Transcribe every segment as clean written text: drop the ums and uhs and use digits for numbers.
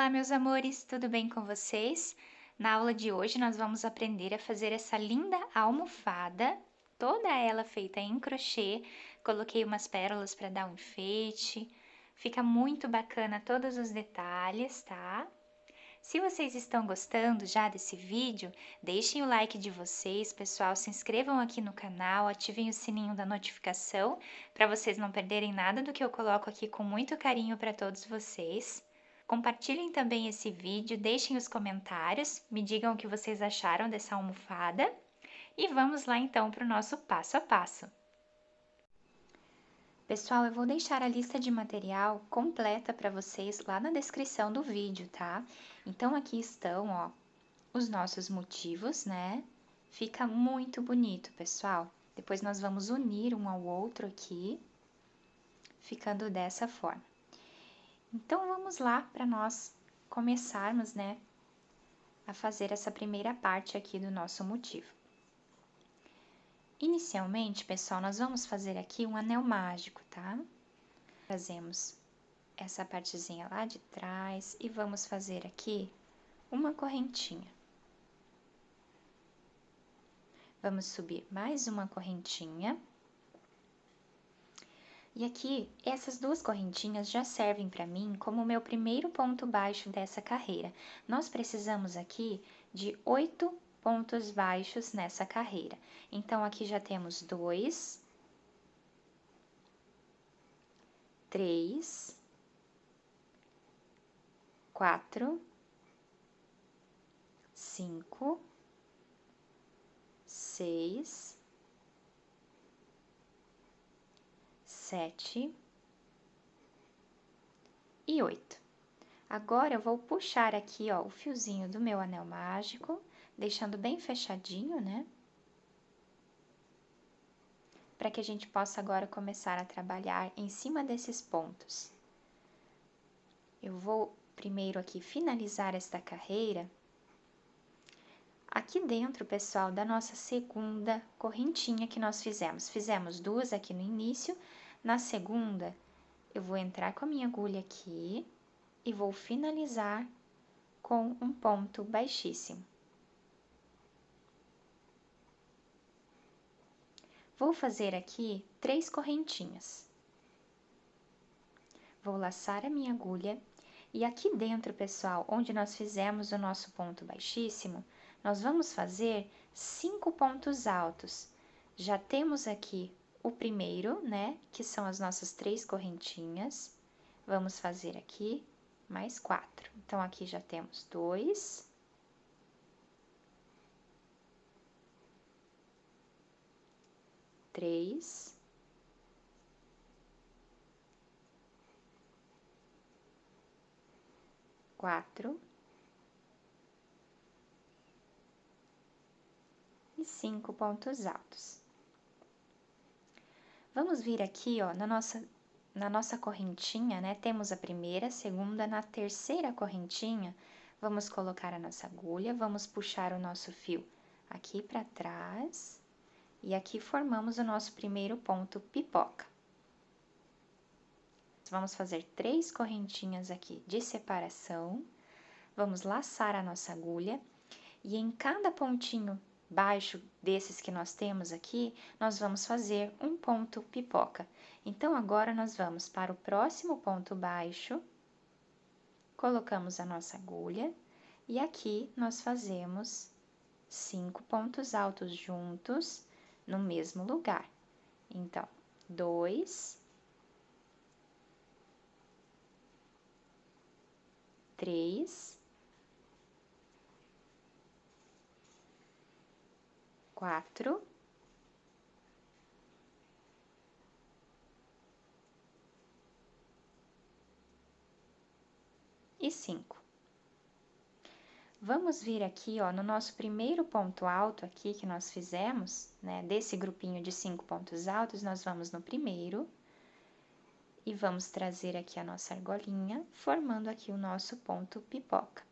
Olá, meus amores, tudo bem com vocês? Na aula de hoje nós vamos aprender a fazer essa linda almofada, toda ela feita em crochê. Coloquei umas pérolas para dar um enfeite. Fica muito bacana todos os detalhes, tá? Se vocês estão gostando já desse vídeo, deixem o like de vocês, pessoal, se inscrevam aqui no canal, ativem o sininho da notificação para vocês não perderem nada do que eu coloco aqui com muito carinho para todos vocês. Compartilhem também esse vídeo, deixem os comentários, me digam o que vocês acharam dessa almofada e vamos lá então para o nosso passo a passo. Pessoal, eu vou deixar a lista de material completa para vocês lá na descrição do vídeo, tá? Então aqui estão, ó, os nossos motivos, né? Fica muito bonito, pessoal. Depois nós vamos unir um ao outro aqui, ficando dessa forma. Então vamos lá para nós começarmos, né, a fazer essa primeira parte aqui do nosso motivo. Inicialmente, pessoal, nós vamos fazer aqui um anel mágico, tá? Fazemos essa partezinha lá de trás e vamos fazer aqui uma correntinha. Vamos subir mais uma correntinha. E aqui, essas duas correntinhas já servem para mim como o meu primeiro ponto baixo dessa carreira. Nós precisamos aqui de 8 pontos baixos nessa carreira. Então, aqui já temos 2, 3, 4, 5, 6, 7 e 8. Agora, eu vou puxar aqui, ó, o fiozinho do meu anel mágico, deixando bem fechadinho, né? Para que a gente possa agora começar a trabalhar em cima desses pontos. Eu vou primeiro aqui finalizar esta carreira. Aqui dentro, pessoal, da nossa segunda correntinha que nós fizemos. Fizemos duas aqui no início, na segunda, eu vou entrar com a minha agulha aqui e vou finalizar com um ponto baixíssimo. Vou fazer aqui 3 correntinhas. Vou laçar a minha agulha e aqui dentro, pessoal, onde nós fizemos o nosso ponto baixíssimo, nós vamos fazer 5 pontos altos. Já temos aqui o primeiro, né, que são as nossas 3 correntinhas. Vamos fazer aqui mais 4. Então, aqui já temos 2. 3. 4. E 5 pontos altos. Vamos vir aqui, ó, na nossa correntinha, né? Temos a primeira, a segunda, na terceira correntinha, vamos colocar a nossa agulha, vamos puxar o nosso fio aqui para trás e aqui formamos o nosso primeiro ponto pipoca. Vamos fazer 3 correntinhas aqui de separação, vamos laçar a nossa agulha e em cada pontinho baixo desses que nós temos aqui, nós vamos fazer um ponto pipoca. Então, agora, nós vamos para o próximo ponto baixo, colocamos a nossa agulha, e aqui nós fazemos 5 pontos altos juntos no mesmo lugar. Então, 2, 3, 4, e 5. Vamos vir aqui, ó, no nosso primeiro ponto alto aqui que nós fizemos, né, desse grupinho de 5 pontos altos, nós vamos no primeiro e vamos trazer aqui a nossa argolinha, formando aqui o nosso ponto pipoca.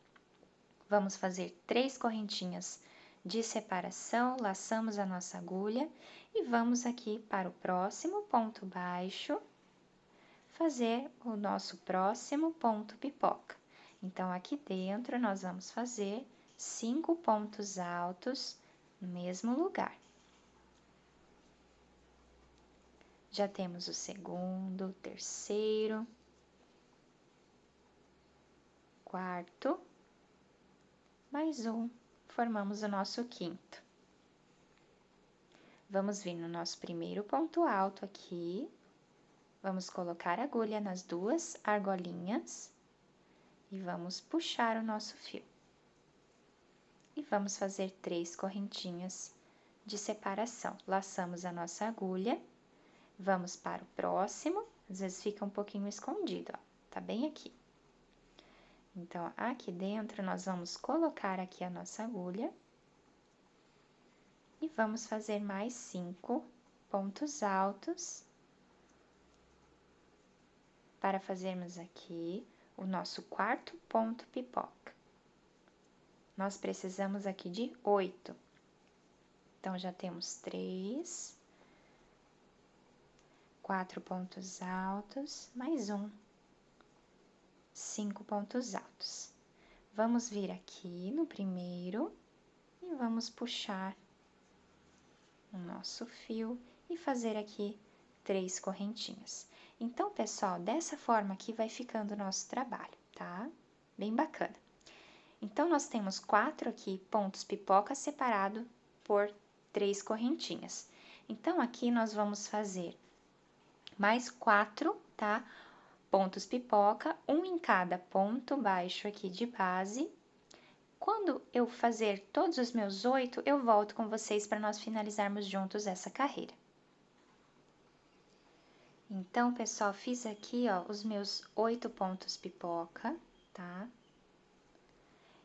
Vamos fazer 3 correntinhas de separação, laçamos a nossa agulha e vamos aqui para o próximo ponto baixo, fazer o nosso próximo ponto pipoca. Então, aqui dentro, nós vamos fazer 5 pontos altos no mesmo lugar. Já temos o segundo, terceiro, quarto, mais um, formamos o nosso quinto. Vamos vir no nosso primeiro ponto alto aqui, vamos colocar a agulha nas duas argolinhas e vamos puxar o nosso fio. E vamos fazer 3 correntinhas de separação. Laçamos a nossa agulha, vamos para o próximo, às vezes fica um pouquinho escondido, ó, tá bem aqui. Então, aqui dentro, nós vamos colocar aqui a nossa agulha e vamos fazer mais 5 pontos altos para fazermos aqui o nosso quarto ponto pipoca. Nós precisamos aqui de 8. Então, já temos 3, 4 pontos altos, mais um, 5 pontos altos. Vamos vir aqui no primeiro e vamos puxar o nosso fio e fazer aqui 3 correntinhas. Então, pessoal, dessa forma aqui vai ficando o nosso trabalho, tá? Bem bacana. Então, nós temos 4 aqui pontos pipoca separado por 3 correntinhas. Então, aqui nós vamos fazer mais 4, tá? Pontos pipoca, um em cada ponto baixo aqui de base. Quando eu fazer todos os meus 8, eu volto com vocês para nós finalizarmos juntos essa carreira. Então, pessoal, fiz aqui, ó, os meus 8 pontos pipoca, tá?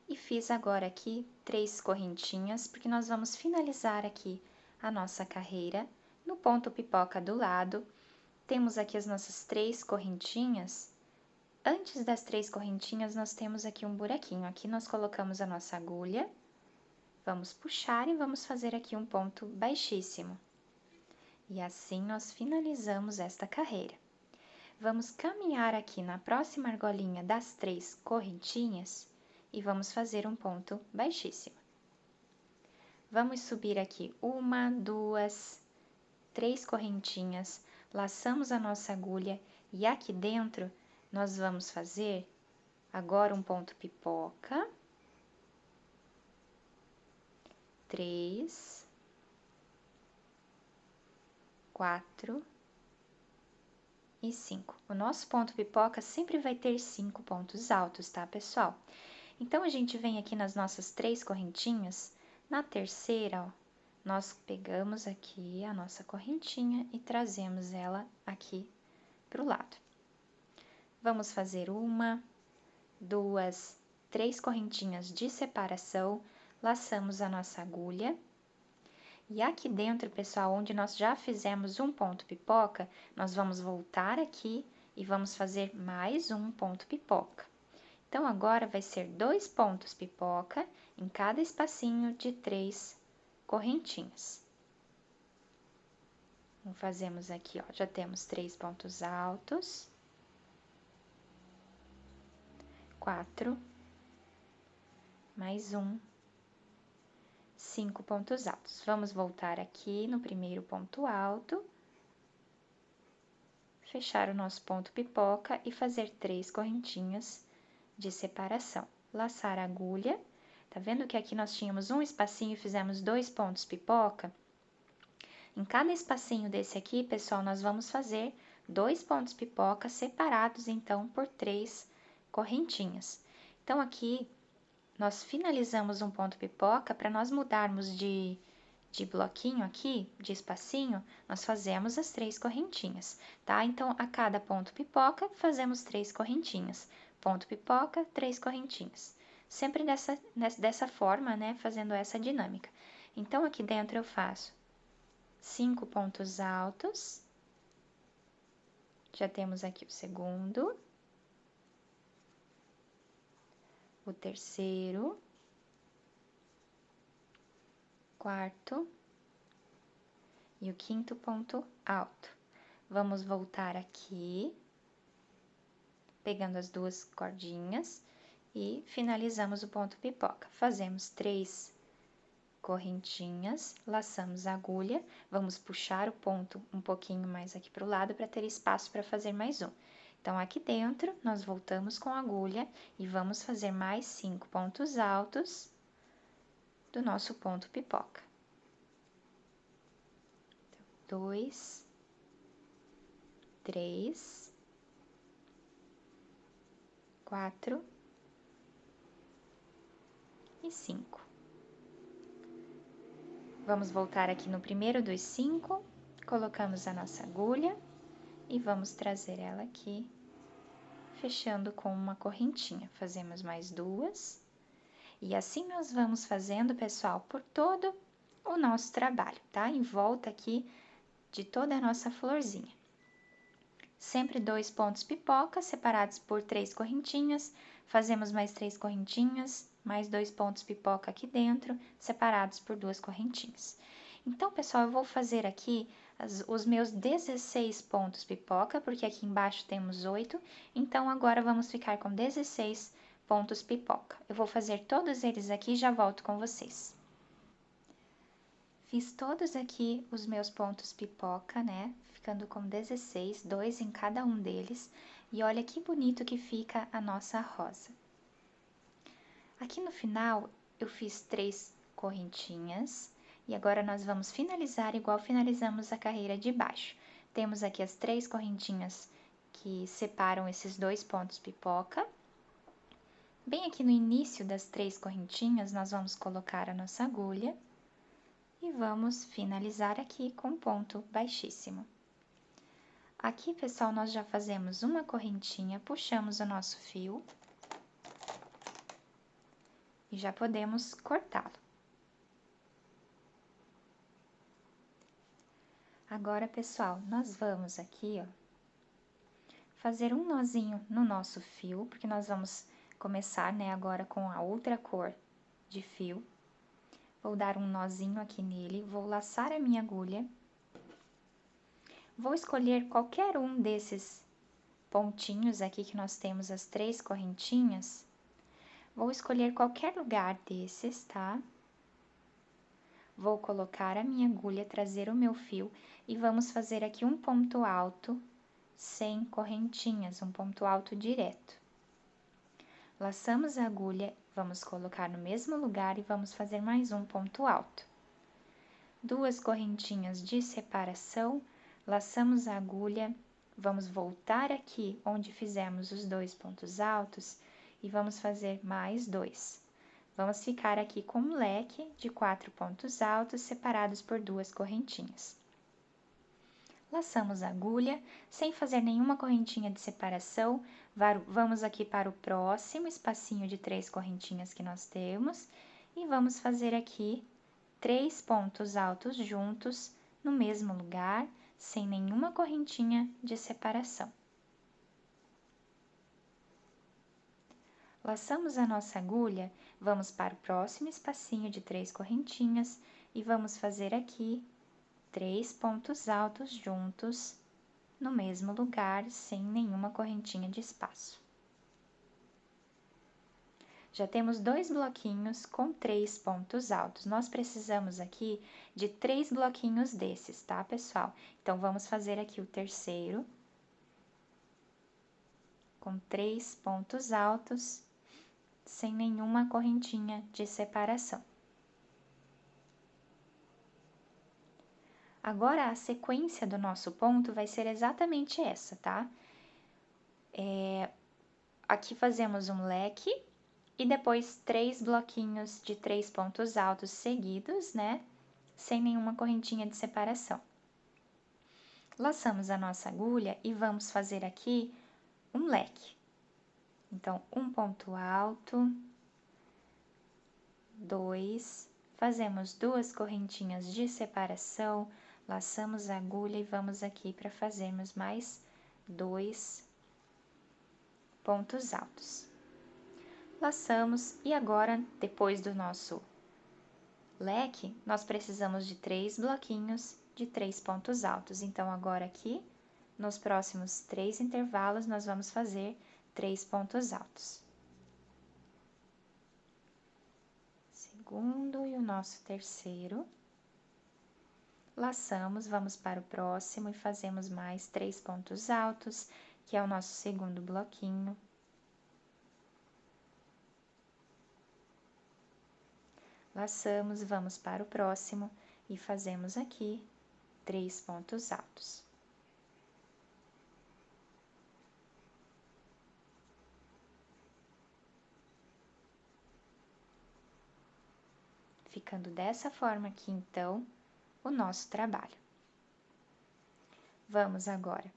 E fiz agora aqui 3 correntinhas, porque nós vamos finalizar aqui a nossa carreira. No ponto pipoca do lado, temos aqui as nossas 3 correntinhas. Antes das 3 correntinhas, nós temos aqui um buraquinho. Aqui nós colocamos a nossa agulha, vamos puxar e vamos fazer aqui um ponto baixíssimo. E assim nós finalizamos esta carreira. Vamos caminhar aqui na próxima argolinha das 3 correntinhas e vamos fazer um ponto baixíssimo. Vamos subir aqui 1, 2, 3 correntinhas, laçamos a nossa agulha e aqui dentro nós vamos fazer agora um ponto pipoca, 3, 4 e 5. O nosso ponto pipoca sempre vai ter 5 pontos altos, tá, pessoal? Então, a gente vem aqui nas nossas 3 correntinhas, na terceira, ó, nós pegamos aqui a nossa correntinha e trazemos ela aqui pro lado. Vamos fazer 1, 2, 3 correntinhas de separação, laçamos a nossa agulha. E aqui dentro, pessoal, onde nós já fizemos um ponto pipoca, nós vamos voltar aqui e vamos fazer mais um ponto pipoca. Então, agora vai ser 2 pontos pipoca em cada espacinho de 3 correntinhas. Então, fazemos aqui, ó, já temos 3 pontos altos, 4, mais um, 5 pontos altos. Vamos voltar aqui no primeiro ponto alto, fechar o nosso ponto pipoca e fazer 3 correntinhas de separação. Laçar a agulha, tá vendo que aqui nós tínhamos um espacinho e fizemos 2 pontos pipoca? Em cada espacinho desse aqui, pessoal, nós vamos fazer 2 pontos pipoca separados, então, por 3 correntinhas. Então, aqui, nós finalizamos um ponto pipoca, para nós mudarmos de bloquinho aqui, de espacinho, nós fazemos as 3 correntinhas, tá? Então, a cada ponto pipoca, fazemos 3 correntinhas. Ponto pipoca, 3 correntinhas. Sempre dessa forma, né? Fazendo essa dinâmica. Então, aqui dentro eu faço 5 pontos altos. Já temos aqui o segundo. O terceiro. Quarto. E o quinto ponto alto. Vamos voltar aqui, pegando as 2 cordinhas e finalizamos o ponto pipoca. Fazemos 3 correntinhas, laçamos a agulha, vamos puxar o ponto um pouquinho mais aqui para o lado para ter espaço para fazer mais um. Então, aqui dentro, nós voltamos com a agulha e vamos fazer mais 5 pontos altos do nosso ponto pipoca. 2, 3, 4 e 5. Vamos voltar aqui no primeiro dos 5, colocamos a nossa agulha e vamos trazer ela aqui, fechando com uma correntinha. Fazemos mais 2. E assim nós vamos fazendo, pessoal, por todo o nosso trabalho, tá? Em volta aqui de toda a nossa florzinha. Sempre 2 pontos pipoca, separados por 3 correntinhas. Fazemos mais 3 correntinhas, mais 2 pontos pipoca aqui dentro, separados por 2 correntinhas. Então, pessoal, eu vou fazer aqui os meus 16 pontos pipoca, porque aqui embaixo temos 8. Então, agora vamos ficar com 16 pontos pipoca. Eu vou fazer todos eles aqui e já volto com vocês. Fiz todos aqui os meus pontos pipoca, né? Ficando com 16, 2 em cada um deles. E olha que bonito que fica a nossa rosa. Aqui no final, eu fiz 3 correntinhas. E agora, nós vamos finalizar igual finalizamos a carreira de baixo. Temos aqui as 3 correntinhas que separam esses 2 pontos pipoca. Bem aqui no início das 3 correntinhas, nós vamos colocar a nossa agulha e vamos finalizar aqui com ponto baixíssimo. Aqui, pessoal, nós já fazemos uma correntinha, puxamos o nosso fio e já podemos cortá-lo. Agora, pessoal, nós vamos aqui, ó, fazer um nozinho no nosso fio, porque nós vamos começar, né, agora com a outra cor de fio. Vou dar um nozinho aqui nele, vou laçar a minha agulha. Vou escolher qualquer um desses pontinhos aqui que nós temos as 3 correntinhas. Vou escolher qualquer lugar desses, tá? Vou colocar a minha agulha, trazer o meu fio e vamos fazer aqui um ponto alto sem correntinhas, um ponto alto direto. Laçamos a agulha, vamos colocar no mesmo lugar e vamos fazer mais um ponto alto. 2 correntinhas de separação, laçamos a agulha, vamos voltar aqui onde fizemos os 2 pontos altos e vamos fazer mais 2. Vamos ficar aqui com um leque de 4 pontos altos separados por 2 correntinhas. Laçamos a agulha, sem fazer nenhuma correntinha de separação, vamos aqui para o próximo espacinho de 3 correntinhas que nós temos e vamos fazer aqui 3 pontos altos juntos no mesmo lugar, sem nenhuma correntinha de separação. Laçamos a nossa agulha, vamos para o próximo espacinho de 3 correntinhas e vamos fazer aqui 3 pontos altos juntos no mesmo lugar, sem nenhuma correntinha de espaço. Já temos 2 bloquinhos com 3 pontos altos. Nós precisamos aqui de 3 bloquinhos desses, tá, pessoal? Então, vamos fazer aqui o terceiro, com 3 pontos altos, sem nenhuma correntinha de separação. Agora, a sequência do nosso ponto vai ser exatamente essa, tá? Aqui fazemos um leque e depois 3 bloquinhos de 3 pontos altos seguidos, né? Sem nenhuma correntinha de separação. Laçamos a nossa agulha e vamos fazer aqui um leque. Então, um ponto alto, 2, fazemos 2 correntinhas de separação, laçamos a agulha e vamos aqui para fazermos mais 2 pontos altos. Laçamos e agora, depois do nosso leque, nós precisamos de 3 bloquinhos de 3 pontos altos. Então, agora aqui, nos próximos 3 intervalos, nós vamos fazer 3 pontos altos. segundo e o nosso terceiro. Laçamos, vamos para o próximo e fazemos mais 3 pontos altos, que é o nosso segundo bloquinho. Laçamos, vamos para o próximo e fazemos aqui 3 pontos altos. Ficando dessa forma aqui, então, o nosso trabalho. Vamos agora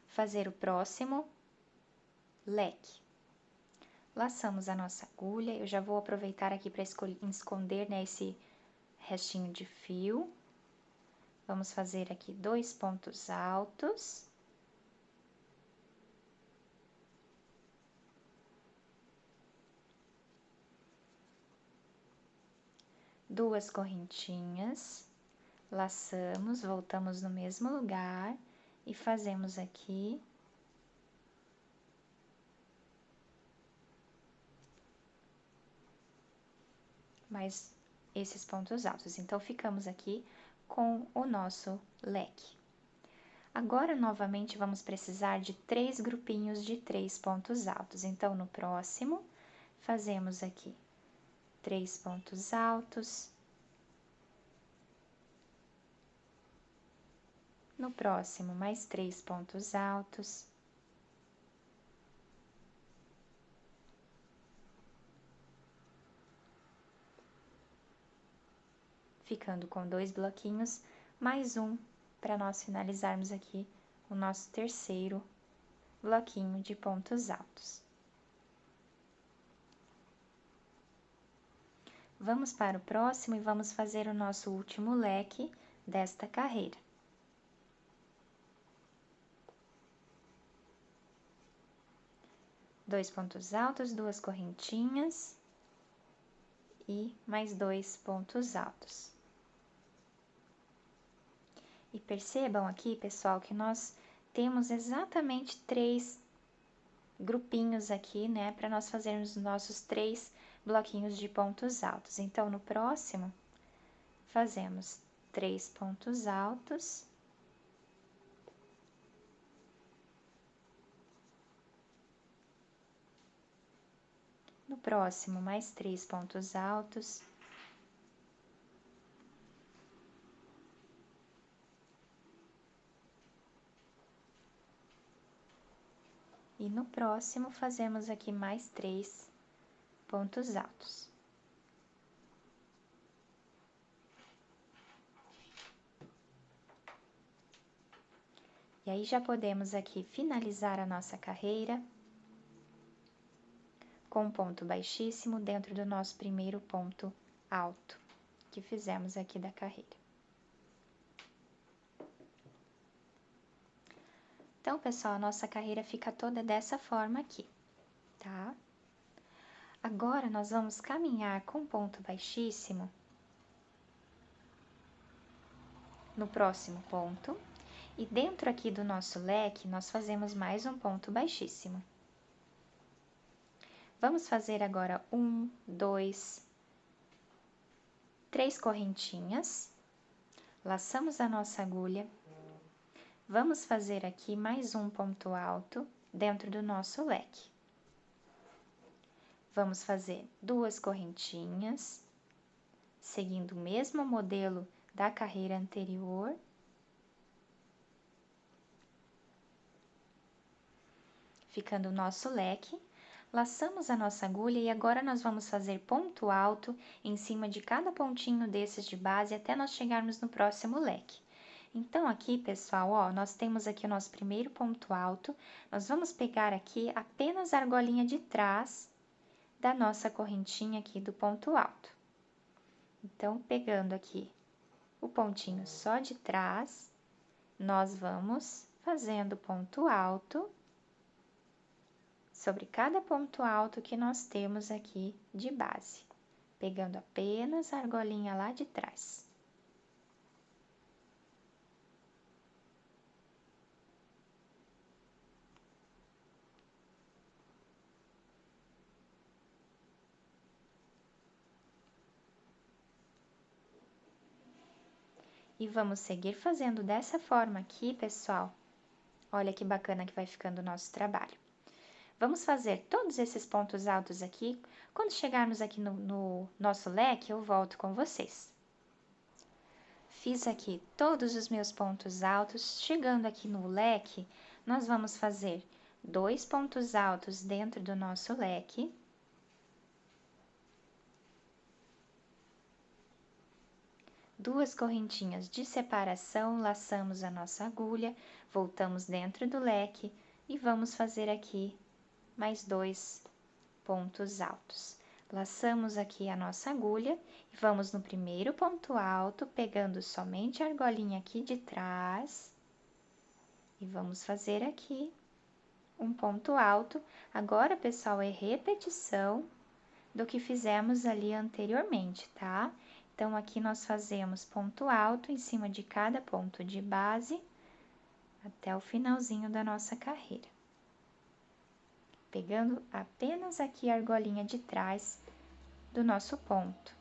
fazer o próximo leque. Laçamos a nossa agulha, eu já vou aproveitar aqui para esconder, né, esse restinho de fio. Vamos fazer aqui 2 pontos altos. Duas correntinhas, laçamos, voltamos no mesmo lugar e fazemos aqui mais esses pontos altos. Então, ficamos aqui com o nosso leque. Agora, novamente, vamos precisar de 3 grupinhos de 3 pontos altos. Então, no próximo, fazemos aqui 3 pontos altos. No próximo, mais 3 pontos altos. Ficando com 2 bloquinhos, mais um, para nós finalizarmos aqui o nosso terceiro bloquinho de pontos altos. Vamos para o próximo e vamos fazer o nosso último leque desta carreira. Dois pontos altos, duas correntinhas e mais 2 pontos altos. E percebam aqui, pessoal, que nós temos exatamente 3 grupinhos aqui, né, para nós fazermos os nossos 3 bloquinhos de pontos altos. Então, no próximo, fazemos 3 pontos altos. No próximo, mais 3 pontos altos. E no próximo, fazemos aqui mais 3 pontos altos. E aí, já podemos aqui finalizar a nossa carreira com um ponto baixíssimo dentro do nosso primeiro ponto alto que fizemos aqui da carreira. Então, pessoal, a nossa carreira fica toda dessa forma aqui, tá? Agora, nós vamos caminhar com ponto baixíssimo no próximo ponto. E dentro aqui do nosso leque, nós fazemos mais um ponto baixíssimo. Vamos fazer agora 1, 2, 3 correntinhas. Laçamos a nossa agulha. Vamos fazer aqui mais um ponto alto dentro do nosso leque. Vamos fazer 2 correntinhas, seguindo o mesmo modelo da carreira anterior. Ficando o nosso leque, laçamos a nossa agulha e agora nós vamos fazer ponto alto em cima de cada pontinho desses de base até nós chegarmos no próximo leque. Então, aqui, pessoal, ó, nós temos aqui o nosso primeiro ponto alto, nós vamos pegar aqui apenas a argolinha de trás da nossa correntinha aqui do ponto alto. Então, pegando aqui o pontinho só de trás, nós vamos fazendo ponto alto sobre cada ponto alto que nós temos aqui de base, pegando apenas a argolinha lá de trás. E vamos seguir fazendo dessa forma aqui, pessoal. Olha que bacana que vai ficando o nosso trabalho. Vamos fazer todos esses pontos altos aqui. Quando chegarmos aqui no nosso leque, eu volto com vocês. Fiz aqui todos os meus pontos altos. Chegando aqui no leque, nós vamos fazer 2 pontos altos dentro do nosso leque. Duas correntinhas de separação, laçamos a nossa agulha, voltamos dentro do leque e vamos fazer aqui mais 2 pontos altos. Laçamos aqui a nossa agulha e vamos no primeiro ponto alto, pegando somente a argolinha aqui de trás. E vamos fazer aqui um ponto alto. Agora, pessoal, é repetição do que fizemos ali anteriormente, tá? Então, aqui nós fazemos ponto alto em cima de cada ponto de base até o finalzinho da nossa carreira. Pegando apenas aqui a argolinha de trás do nosso ponto.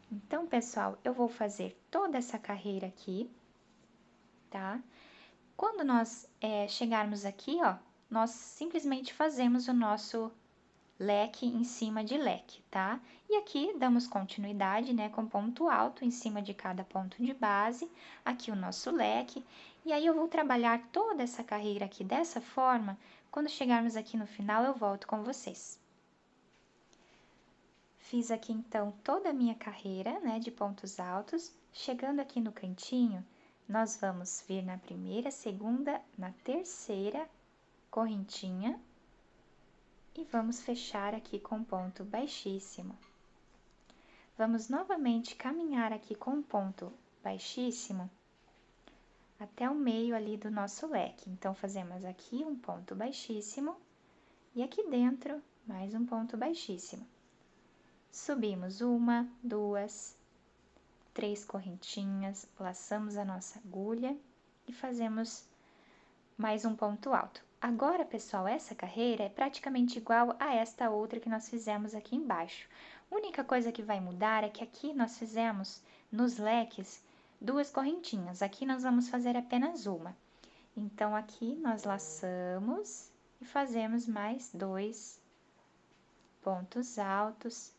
Então, pessoal, eu vou fazer toda essa carreira aqui, tá? Quando nós chegarmos aqui, ó, nós simplesmente fazemos o nosso leque em cima de leque, tá? E aqui damos continuidade, né, com ponto alto em cima de cada ponto de base, aqui o nosso leque, e aí eu vou trabalhar toda essa carreira aqui dessa forma. Quando chegarmos aqui no final, eu volto com vocês. Fiz aqui, então, toda a minha carreira, né, de pontos altos. Chegando aqui no cantinho, nós vamos vir na primeira, segunda, na terceira correntinha e vamos fechar aqui com ponto baixíssimo. Vamos novamente caminhar aqui com ponto baixíssimo até o meio ali do nosso leque. Então, fazemos aqui um ponto baixíssimo e aqui dentro mais um ponto baixíssimo. Subimos 1, 2, 3 correntinhas, laçamos a nossa agulha e fazemos mais um ponto alto. Agora, pessoal, essa carreira é praticamente igual a esta outra que nós fizemos aqui embaixo. A única coisa que vai mudar é que aqui nós fizemos nos leques 2 correntinhas. Aqui nós vamos fazer apenas uma. Então, aqui nós laçamos e fazemos mais 2 pontos altos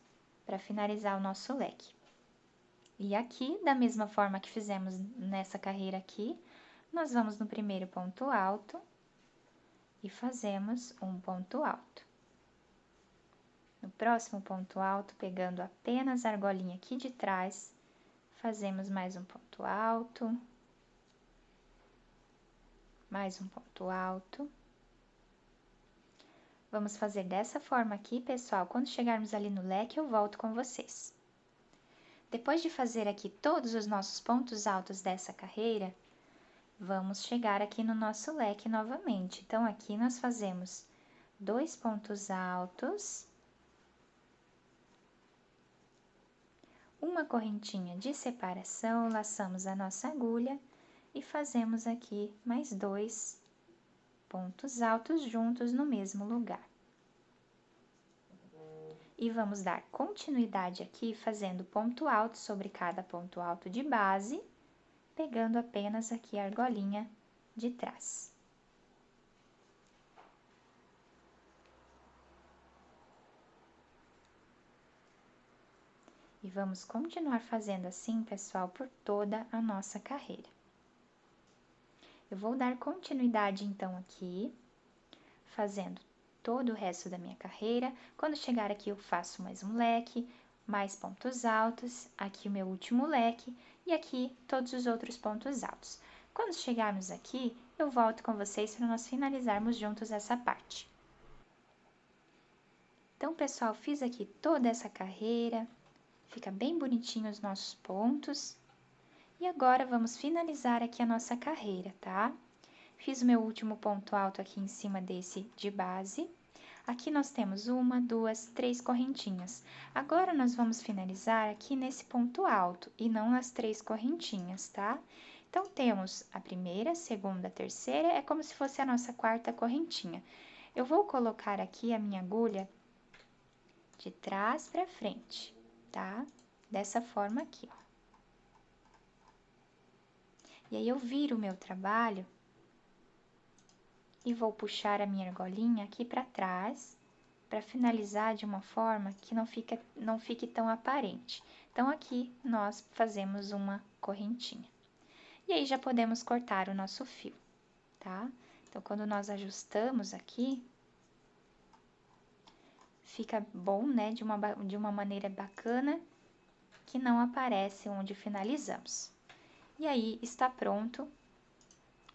para finalizar o nosso leque. E aqui, da mesma forma que fizemos nessa carreira aqui, nós vamos no primeiro ponto alto e fazemos um ponto alto. No próximo ponto alto, pegando apenas a argolinha aqui de trás, fazemos mais um ponto alto, mais um ponto alto. Vamos fazer dessa forma aqui, pessoal. Quando chegarmos ali no leque, eu volto com vocês. Depois de fazer aqui todos os nossos pontos altos dessa carreira, vamos chegar aqui no nosso leque novamente. Então, aqui nós fazemos 2 pontos altos, uma correntinha de separação, laçamos a nossa agulha e fazemos aqui mais 2 pontos altos juntos no mesmo lugar. E vamos dar continuidade aqui, fazendo ponto alto sobre cada ponto alto de base, pegando apenas aqui a argolinha de trás. E vamos continuar fazendo assim, pessoal, por toda a nossa carreira. Eu vou dar continuidade, então, aqui, fazendo todo o resto da minha carreira. Quando chegar aqui, eu faço mais um leque, mais pontos altos, aqui o meu último leque e aqui todos os outros pontos altos. Quando chegarmos aqui, eu volto com vocês para nós finalizarmos juntos essa parte. Então, pessoal, fiz aqui toda essa carreira, fica bem bonitinho os nossos pontos. E agora, vamos finalizar aqui a nossa carreira, tá? Fiz o meu último ponto alto aqui em cima desse de base. Aqui nós temos 1, 2, 3 correntinhas. Agora, nós vamos finalizar aqui nesse ponto alto e não nas 3 correntinhas, tá? Então, temos a primeira, segunda, terceira, é como se fosse a nossa quarta correntinha. Eu vou colocar aqui a minha agulha de trás para frente, tá? Dessa forma aqui, ó. E aí, eu viro o meu trabalho e vou puxar a minha argolinha aqui para trás, para finalizar de uma forma que não fique tão aparente. Então, aqui nós fazemos uma correntinha. E aí, já podemos cortar o nosso fio, tá? Então, quando nós ajustamos aqui, fica bom, né? De uma maneira bacana, que não aparece onde finalizamos. E aí, está pronto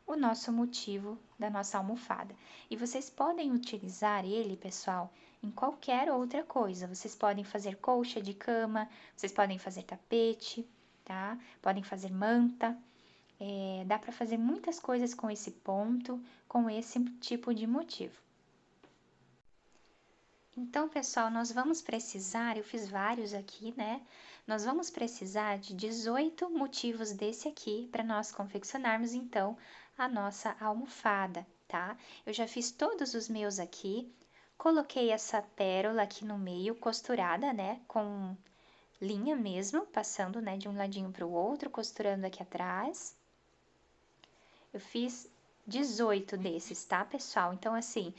o nosso motivo da nossa almofada. E vocês podem utilizar ele, pessoal, em qualquer outra coisa. Vocês podem fazer colcha de cama, vocês podem fazer tapete, tá? Podem fazer manta. Dá para fazer muitas coisas com esse ponto, com esse tipo de motivo. Então, pessoal, nós vamos precisar, eu fiz vários aqui, né? Nós vamos precisar de 18 motivos desse aqui para nós confeccionarmos, então, a nossa almofada, tá? Eu já fiz todos os meus aqui, coloquei essa pérola aqui no meio, costurada, né? Com linha mesmo, passando, né, de um ladinho para o outro, costurando aqui atrás. Eu fiz 18 desses, tá, pessoal? Então, assim,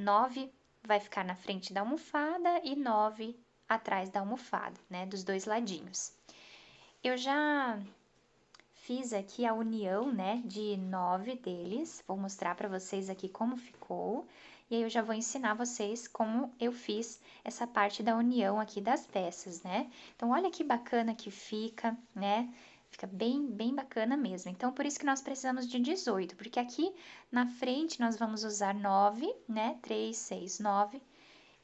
9 vai ficar na frente da almofada e 9 atrás da almofada, né, dos dois ladinhos. Eu já fiz aqui a união, né, de 9 deles. Vou mostrar para vocês aqui como ficou. E aí, eu já vou ensinar vocês como eu fiz essa parte da união aqui das peças, né? Então, olha que bacana que fica, né? Fica bem, bem bacana mesmo. Então, por isso que nós precisamos de 18, porque aqui na frente nós vamos usar 9, né? 3, 6, 9.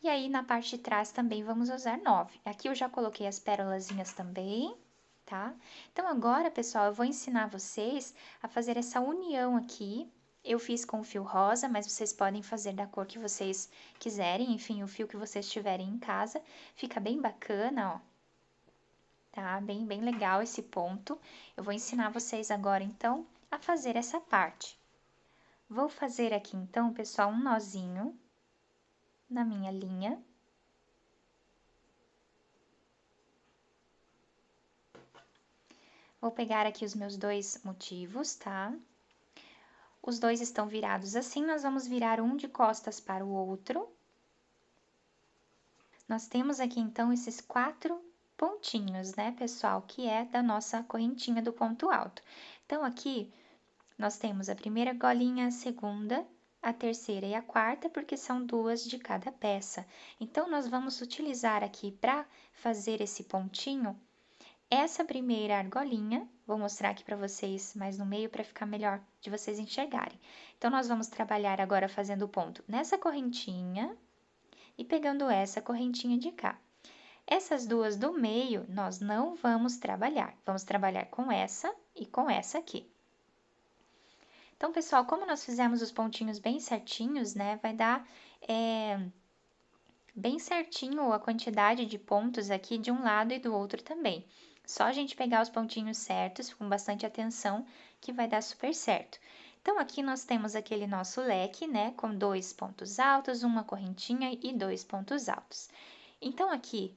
E aí, na parte de trás também vamos usar 9. Aqui eu já coloquei as pérolazinhas também, tá? Então, agora, pessoal, eu vou ensinar vocês a fazer essa união aqui. Eu fiz com o fio rosa, mas vocês podem fazer da cor que vocês quiserem, enfim, o fio que vocês tiverem em casa. Fica bem bacana, ó. Tá? Bem, bem legal esse ponto. Eu vou ensinar vocês agora, então, a fazer essa parte. Vou fazer aqui, então, pessoal, um nozinho na minha linha. Vou pegar aqui os meus dois motivos, tá? Os dois estão virados assim, nós vamos virar um de costas para o outro. Nós temos aqui, então, esses 4 pontinhos, né, pessoal? Que é da nossa correntinha do ponto alto. Então, aqui, nós temos a primeira argolinha, a segunda, a terceira e a quarta, porque são 2 de cada peça. Então, nós vamos utilizar aqui para fazer esse pontinho, essa primeira argolinha, vou mostrar aqui para vocês mais no meio para ficar melhor de vocês enxergarem. Então, nós vamos trabalhar agora fazendo o ponto nessa correntinha e pegando essa correntinha de cá. Essas duas do meio, nós não vamos trabalhar com essa e com essa aqui. Então, pessoal, como nós fizemos os pontinhos bem certinhos, né, vai dar bem certinho a quantidade de pontos aqui de um lado e do outro também. Só a gente pegar os pontinhos certos, com bastante atenção, que vai dar super certo. Então, aqui nós temos aquele nosso leque, né, com 2 pontos altos, uma correntinha e 2 pontos altos. Então, aqui,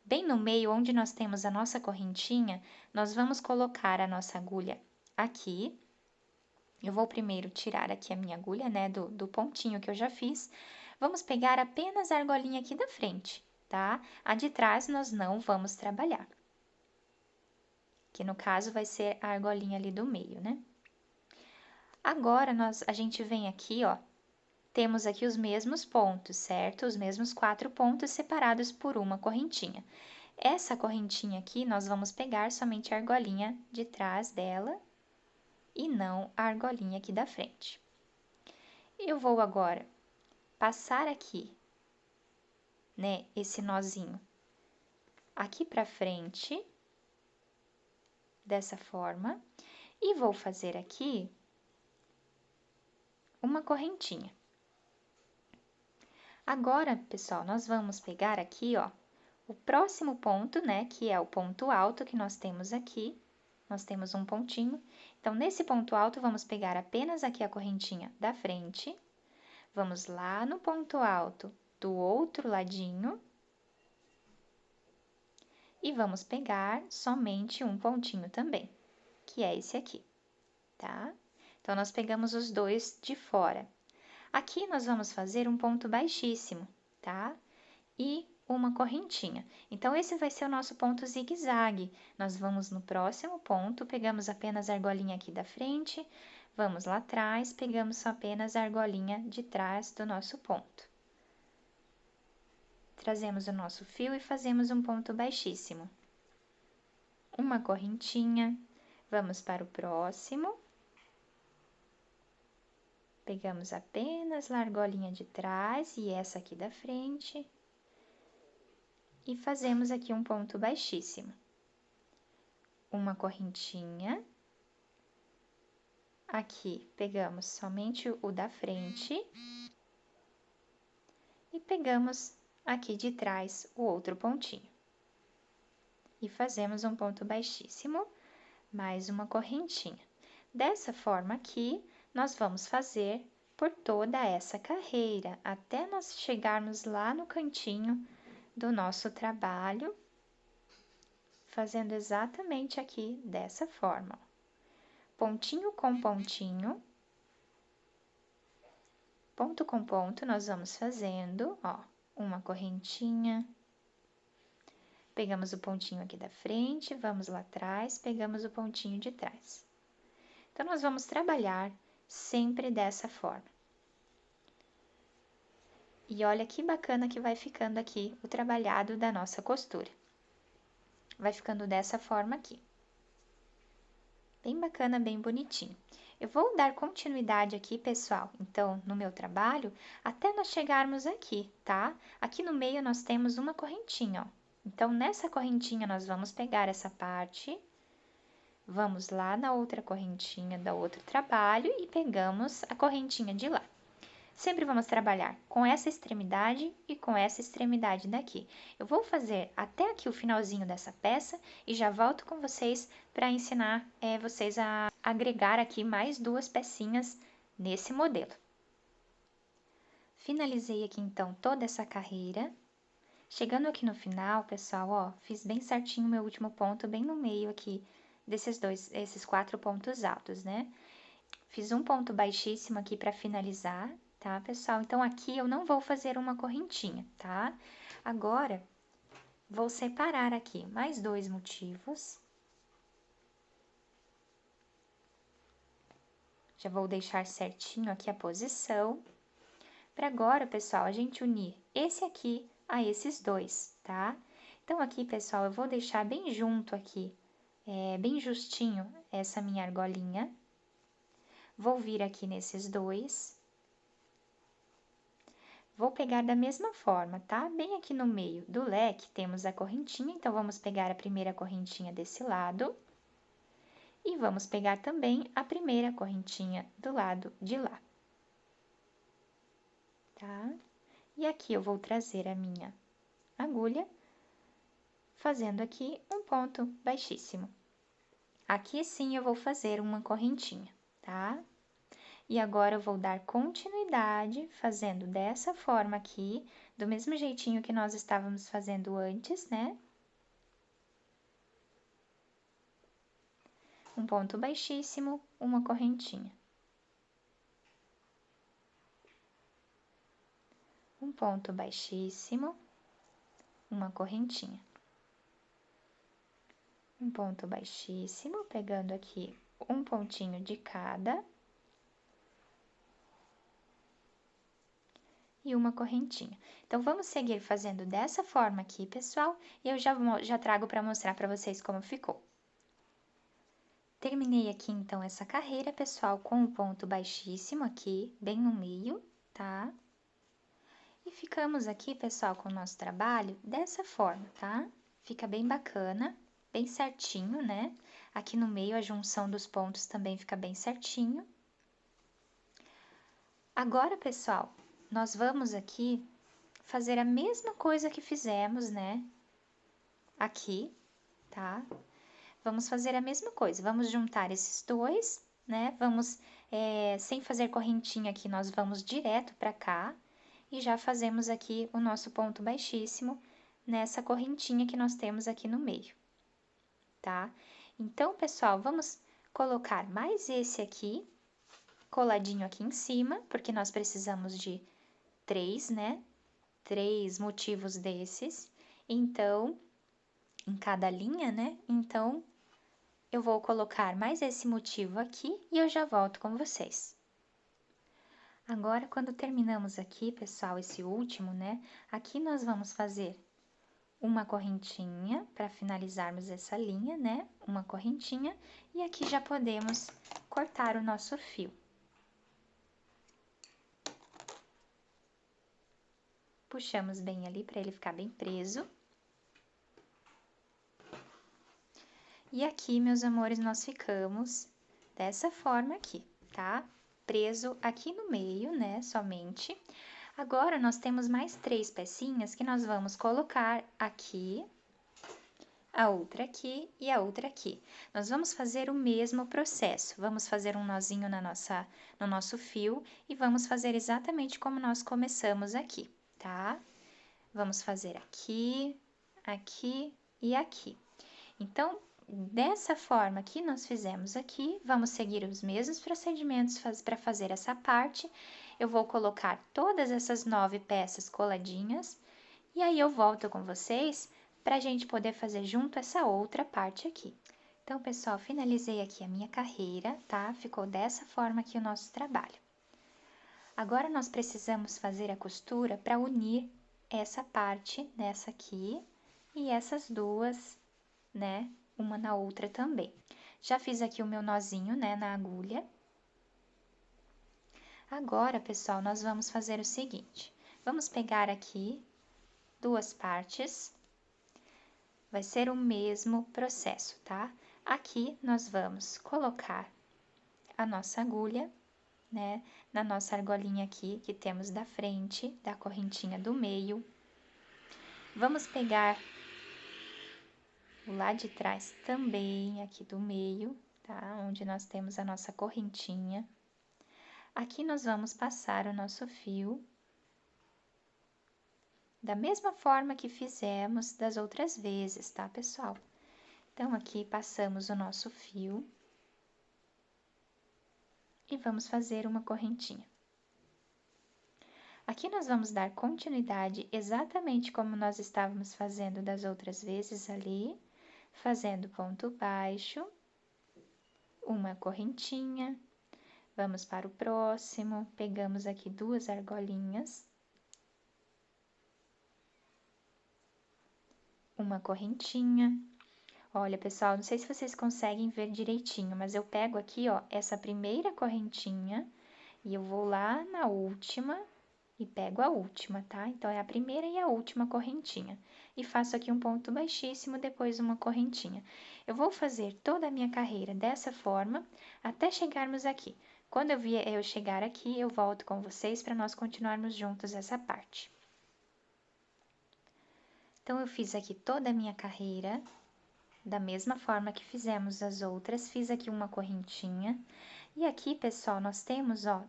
bem no meio, onde nós temos a nossa correntinha, nós vamos colocar a nossa agulha aqui. Eu vou primeiro tirar aqui a minha agulha, né, do pontinho que eu já fiz. Vamos pegar apenas a argolinha aqui da frente, tá? A de trás nós não vamos trabalhar. Que no caso vai ser a argolinha ali do meio, né? Agora, a gente vem aqui, ó. Temos aqui os mesmos pontos, certo? Os mesmos 4 pontos separados por uma correntinha. Essa correntinha aqui, nós vamos pegar somente a argolinha de trás dela e não a argolinha aqui da frente. Eu vou agora passar aqui, né, esse nozinho aqui pra frente, dessa forma, e vou fazer aqui uma correntinha. Agora, pessoal, nós vamos pegar aqui, ó, o próximo ponto, né, que é o ponto alto que nós temos aqui. Nós temos um pontinho. Então, nesse ponto alto, vamos pegar apenas aqui a correntinha da frente. Vamos lá no ponto alto do outro ladinho. E vamos pegar somente um pontinho também, que é esse aqui. tá? Então, nós pegamos os dois de fora. Aqui, nós vamos fazer um ponto baixíssimo, tá? E uma correntinha. Então, esse vai ser o nosso ponto zigue-zague. Nós vamos no próximo ponto, pegamos apenas a argolinha aqui da frente, vamos lá atrás, pegamos só apenas a argolinha de trás do nosso ponto. Trazemos o nosso fio e fazemos um ponto baixíssimo. Uma correntinha, vamos para o próximo. Pegamos apenas a argolinha de trás e essa aqui da frente. E fazemos aqui um ponto baixíssimo. Uma correntinha. Aqui, pegamos somente o da frente. E pegamos aqui de trás o outro pontinho. E fazemos um ponto baixíssimo, mais uma correntinha. Dessa forma aqui, nós vamos fazer por toda essa carreira, até nós chegarmos lá no cantinho do nosso trabalho, fazendo exatamente aqui dessa forma. Pontinho com pontinho, ponto com ponto, nós vamos fazendo, ó, uma correntinha. Pegamos o pontinho aqui da frente, vamos lá atrás, pegamos o pontinho de trás. Então, nós vamos trabalhar sempre dessa forma. E olha que bacana que vai ficando aqui o trabalhado da nossa costura. Vai ficando dessa forma aqui. Bem bacana, bem bonitinho. Eu vou dar continuidade aqui, pessoal, então, no meu trabalho, até nós chegarmos aqui, tá? Aqui no meio nós temos uma correntinha, ó. Então, nessa correntinha, nós vamos pegar essa parte, vamos lá na outra correntinha do outro trabalho e pegamos a correntinha de lá. Sempre vamos trabalhar com essa extremidade e com essa extremidade daqui. Eu vou fazer até aqui o finalzinho dessa peça e já volto com vocês para ensinar vocês a agregar aqui mais duas pecinhas nesse modelo. Finalizei aqui, então, toda essa carreira. Chegando aqui no final, pessoal, ó, fiz bem certinho o meu último ponto, bem no meio aqui esses 4 pontos altos, né? Fiz um ponto baixíssimo aqui para finalizar, tá, pessoal? Então, aqui eu não vou fazer uma correntinha, tá? Agora, vou separar aqui mais 2 motivos. Já vou deixar certinho aqui a posição. Para agora, pessoal, a gente unir esse aqui a esses dois, tá? Então, aqui, pessoal, eu vou deixar bem junto aqui, bem justinho essa minha argolinha. Vou vir aqui nesses dois. Vou pegar da mesma forma, tá? Bem aqui no meio do leque temos a correntinha, então, vamos pegar a primeira correntinha desse lado. E vamos pegar também a primeira correntinha do lado de lá. Tá? E aqui eu vou trazer a minha agulha, fazendo aqui um ponto baixíssimo. Aqui sim eu vou fazer uma correntinha, tá? E agora eu vou dar continuidade, fazendo dessa forma aqui, do mesmo jeitinho que nós estávamos fazendo antes, né? Um ponto baixíssimo, uma correntinha. Um ponto baixíssimo, uma correntinha. Um ponto baixíssimo, pegando aqui um pontinho de cada. E uma correntinha. Então, vamos seguir fazendo dessa forma aqui, pessoal, e eu já trago para mostrar para vocês como ficou. Terminei aqui, então, essa carreira, pessoal, com um ponto baixíssimo aqui, bem no meio, tá? E ficamos aqui, pessoal, com o nosso trabalho dessa forma, tá? Fica bem bacana, bem certinho, né? Aqui no meio, a junção dos pontos também fica bem certinho. Agora, pessoal, nós vamos aqui fazer a mesma coisa que fizemos, né? Aqui, tá? Vamos fazer a mesma coisa, vamos juntar esses dois, né? Vamos, sem fazer correntinha aqui, nós vamos direto pra cá e já fazemos aqui o nosso ponto baixíssimo nessa correntinha que nós temos aqui no meio, tá? Então, pessoal, vamos colocar mais esse aqui, coladinho aqui em cima, porque nós precisamos de 3, né? 3 motivos desses. Então, em cada linha, né? Então, eu vou colocar mais esse motivo aqui e eu já volto com vocês. Agora, quando terminamos aqui, pessoal, esse último, né? Aqui nós vamos fazer uma correntinha para finalizarmos essa linha, né? Uma correntinha e aqui já podemos cortar o nosso fio. Puxamos bem ali para ele ficar bem preso. E aqui, meus amores, nós ficamos dessa forma aqui, tá? Preso aqui no meio, né, somente. Agora, nós temos mais 3 pecinhas que nós vamos colocar aqui, a outra aqui e a outra aqui. Nós vamos fazer o mesmo processo. Vamos fazer um nozinho no nosso fio e vamos fazer exatamente como nós começamos aqui, tá? Vamos fazer aqui, aqui e aqui. Então, dessa forma que nós fizemos aqui, vamos seguir os mesmos procedimentos para fazer essa parte. Eu vou colocar todas essas 9 peças coladinhas e aí eu volto com vocês para a gente poder fazer junto essa outra parte aqui. Então, pessoal, finalizei aqui a minha carreira, tá? Ficou dessa forma aqui o nosso trabalho. Agora, nós precisamos fazer a costura para unir essa parte nessa aqui e essas duas, né? Uma na outra também. Já fiz aqui o meu nozinho, né, na agulha. Agora, pessoal, nós vamos fazer o seguinte. Vamos pegar aqui 2 partes. Vai ser o mesmo processo, tá? Aqui, nós vamos colocar a nossa agulha, né, na nossa argolinha aqui, que temos da frente, da correntinha do meio. Vamos pegar o lado de trás também, aqui do meio, tá? Onde nós temos a nossa correntinha. Aqui nós vamos passar o nosso fio da mesma forma que fizemos das outras vezes, tá, pessoal? Então, aqui passamos o nosso fio e vamos fazer uma correntinha. Aqui nós vamos dar continuidade exatamente como nós estávamos fazendo das outras vezes ali, fazendo ponto baixo, uma correntinha, vamos para o próximo, pegamos aqui 2 argolinhas, uma correntinha. Olha, pessoal, não sei se vocês conseguem ver direitinho, mas eu pego aqui, ó, essa primeira correntinha e eu vou lá na última e pego a última, tá? Então, é a primeira e a última correntinha. E faço aqui um ponto baixíssimo, depois uma correntinha. Eu vou fazer toda a minha carreira dessa forma, até chegarmos aqui. Quando eu chegar aqui, eu volto com vocês para nós continuarmos juntos essa parte. Então, eu fiz aqui toda a minha carreira, da mesma forma que fizemos as outras, fiz aqui uma correntinha. E aqui, pessoal, nós temos, ó,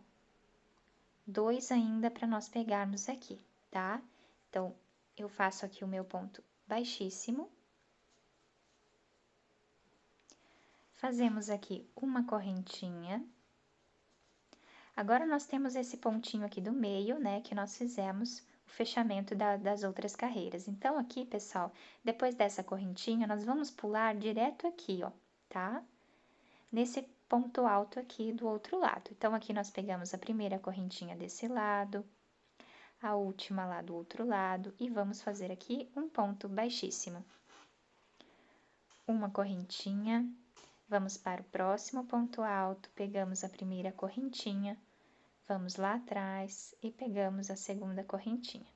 2 ainda para nós pegarmos aqui, tá? Então, eu faço aqui o meu ponto baixíssimo. Fazemos aqui uma correntinha. Agora, nós temos esse pontinho aqui do meio, né, que nós fizemos o fechamento das outras carreiras. Então, aqui, pessoal, depois dessa correntinha, nós vamos pular direto aqui, ó, tá? Nesse ponto alto aqui do outro lado. Então, aqui nós pegamos a primeira correntinha desse lado, a última lá do outro lado, e vamos fazer aqui um ponto baixíssimo. Uma correntinha, vamos para o próximo ponto alto, pegamos a primeira correntinha, vamos lá atrás e pegamos a segunda correntinha.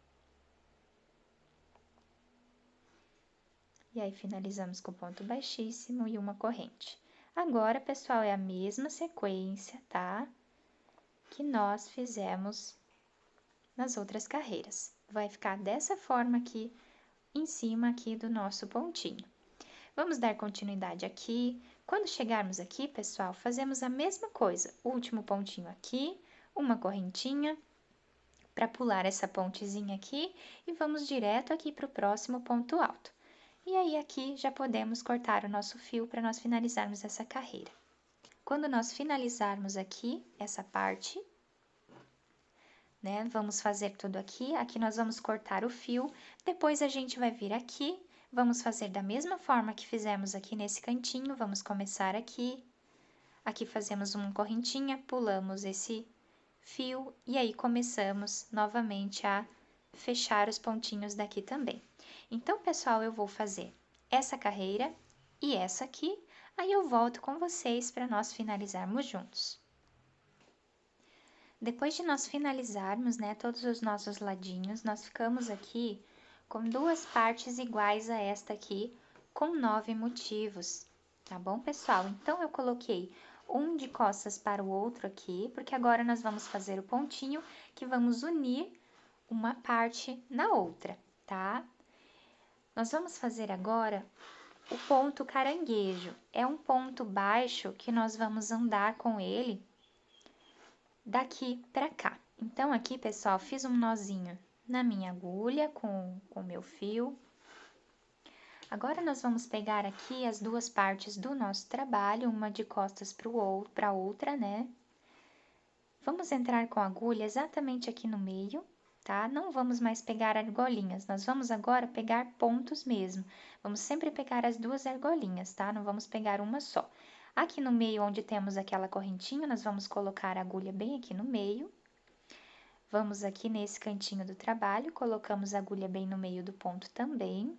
E aí, finalizamos com ponto baixíssimo e uma corrente. Agora, pessoal, é a mesma sequência, tá? Que nós fizemos nas outras carreiras. Vai ficar dessa forma aqui, em cima aqui do nosso pontinho. Vamos dar continuidade aqui. Quando chegarmos aqui, pessoal, fazemos a mesma coisa. Último pontinho aqui, uma correntinha para pular essa pontezinha aqui e vamos direto aqui para o próximo ponto alto. E aí, aqui já podemos cortar o nosso fio para nós finalizarmos essa carreira. Quando nós finalizarmos aqui essa parte, né, vamos fazer tudo aqui. Aqui nós vamos cortar o fio, depois a gente vai vir aqui, vamos fazer da mesma forma que fizemos aqui nesse cantinho, vamos começar aqui. Aqui fazemos uma correntinha, pulamos esse fio e aí começamos novamente a fechar os pontinhos daqui também. Então, pessoal, eu vou fazer essa carreira e essa aqui, aí eu volto com vocês para nós finalizarmos juntos. Depois de nós finalizarmos, né, todos os nossos ladinhos, nós ficamos aqui com duas partes iguais a esta aqui, com 9 motivos, tá bom, pessoal? Então, eu coloquei um de costas para o outro aqui, porque agora nós vamos fazer o pontinho que vamos unir uma parte na outra, tá? Nós vamos fazer agora o ponto caranguejo. É um ponto baixo que nós vamos andar com ele daqui para cá. Então, aqui, pessoal, fiz um nozinho na minha agulha com o meu fio. Agora, nós vamos pegar aqui as duas partes do nosso trabalho, uma de costas para outra, né? Vamos entrar com a agulha exatamente aqui no meio, tá? Não vamos mais pegar argolinhas, nós vamos agora pegar pontos mesmo. Vamos sempre pegar as duas argolinhas, tá? Não vamos pegar uma só. Aqui no meio, onde temos aquela correntinha, nós vamos colocar a agulha bem aqui no meio. Vamos aqui nesse cantinho do trabalho, colocamos a agulha bem no meio do ponto também.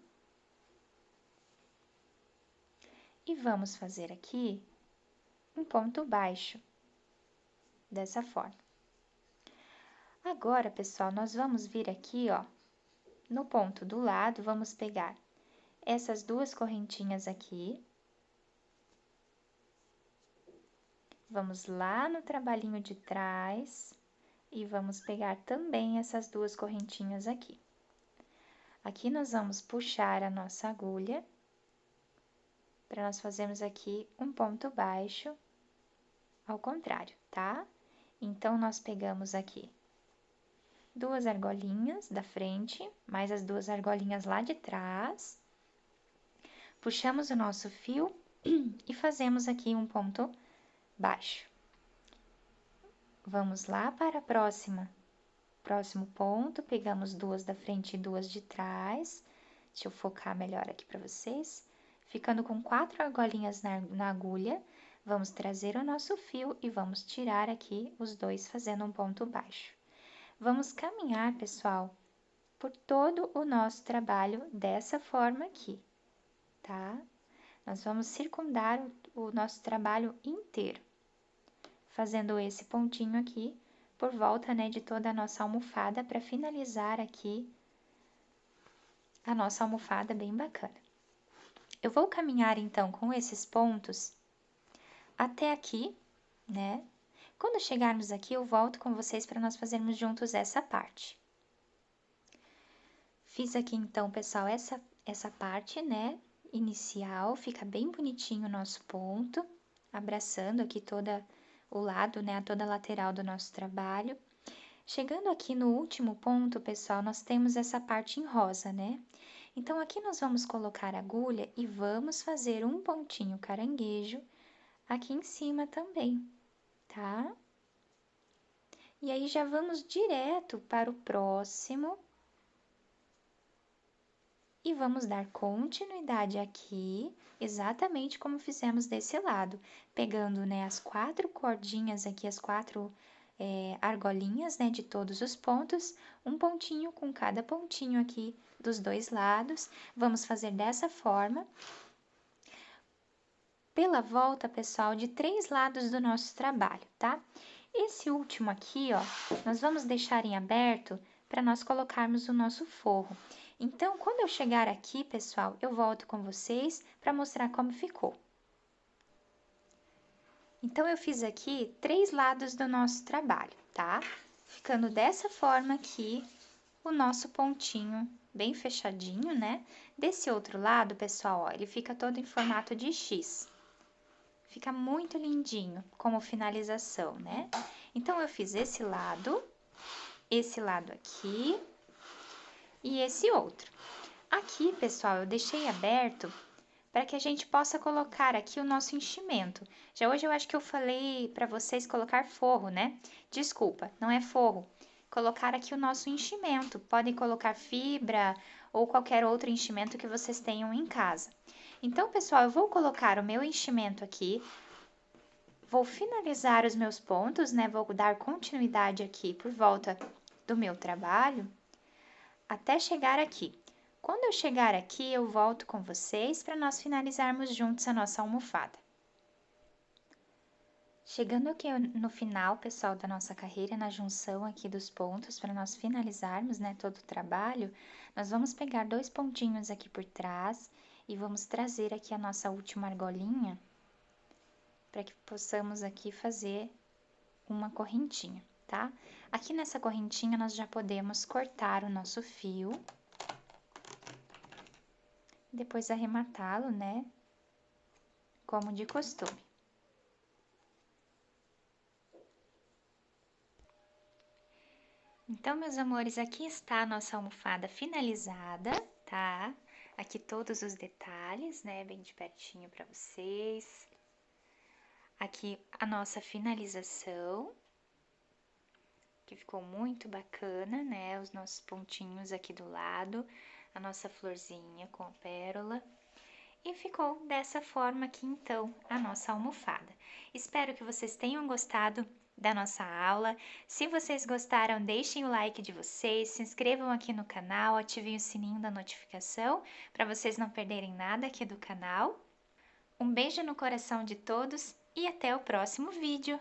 E vamos fazer aqui um ponto baixo, dessa forma. Agora, pessoal, nós vamos vir aqui, ó, no ponto do lado, vamos pegar essas duas correntinhas aqui. Vamos lá no trabalhinho de trás e vamos pegar também essas duas correntinhas aqui. Aqui nós vamos puxar a nossa agulha para nós fazermos aqui um ponto baixo ao contrário, tá? Então, nós pegamos aqui duas argolinhas da frente, mais as duas argolinhas lá de trás. Puxamos o nosso fio e fazemos aqui um ponto baixo. Vamos lá para a próximo ponto, pegamos duas da frente e duas de trás. Deixa eu focar melhor aqui para vocês. Ficando com 4 argolinhas na agulha, vamos trazer o nosso fio e vamos tirar aqui os dois fazendo um ponto baixo. Vamos caminhar, pessoal, por todo o nosso trabalho dessa forma aqui, tá? Nós vamos circundar o nosso trabalho inteiro, fazendo esse pontinho aqui por volta, né, de toda a nossa almofada para finalizar aqui a nossa almofada bem bacana. Eu vou caminhar, então, com esses pontos até aqui, né? Quando chegarmos aqui, eu volto com vocês para nós fazermos juntos essa parte. Fiz aqui, então, pessoal, essa parte, né, inicial, fica bem bonitinho o nosso ponto, abraçando aqui toda o lado, né, toda a lateral do nosso trabalho. Chegando aqui no último ponto, pessoal, nós temos essa parte em rosa, né? Então, aqui nós vamos colocar a agulha e vamos fazer um pontinho caranguejo aqui em cima também, tá? E aí, já vamos direto para o próximo. E vamos dar continuidade aqui, exatamente como fizemos desse lado. Pegando, né, as 4 cordinhas aqui, as 4 argolinhas, né, de todos os pontos. Um pontinho com cada pontinho aqui dos dois lados. Vamos fazer dessa forma. Pela volta, pessoal, de 3 lados do nosso trabalho, tá? Esse último aqui, ó, nós vamos deixar em aberto para nós colocarmos o nosso forro. Então, quando eu chegar aqui, pessoal, eu volto com vocês para mostrar como ficou. Então, eu fiz aqui 3 lados do nosso trabalho, tá? Ficando dessa forma aqui, o nosso pontinho bem fechadinho, né? Desse outro lado, pessoal, ó, ele fica todo em formato de X. Fica muito lindinho como finalização, né? Então, eu fiz esse lado aqui e esse outro. Aqui, pessoal, eu deixei aberto para que a gente possa colocar aqui o nosso enchimento. Já hoje eu acho que eu falei para vocês colocar forro, né? Desculpa, não é forro. Colocar aqui o nosso enchimento. Podem colocar fibra ou qualquer outro enchimento que vocês tenham em casa. Então, pessoal, eu vou colocar o meu enchimento aqui. Vou finalizar os meus pontos, né? Vou dar continuidade aqui por volta do meu trabalho até chegar aqui. Quando eu chegar aqui, eu volto com vocês para nós finalizarmos juntos a nossa almofada. Chegando aqui no final, pessoal, da nossa carreira, na junção aqui dos pontos, para nós finalizarmos, né, todo o trabalho, nós vamos pegar 2 pontinhos aqui por trás e vamos trazer aqui a nossa última argolinha para que possamos aqui fazer uma correntinha, tá? Aqui nessa correntinha nós já podemos cortar o nosso fio, depois arrematá-lo, né? Como de costume. Então, meus amores, aqui está a nossa almofada finalizada, tá? Aqui todos os detalhes, né? Bem de pertinho para vocês. Aqui a nossa finalização, que ficou muito bacana, né? Os nossos pontinhos aqui do lado, a nossa florzinha com a pérola. E ficou dessa forma aqui, então, a nossa almofada. Espero que vocês tenham gostado da nossa aula. Se vocês gostaram, deixem o like de vocês, se inscrevam aqui no canal, ativem o sininho da notificação para vocês não perderem nada aqui do canal. Um beijo no coração de todos e até o próximo vídeo!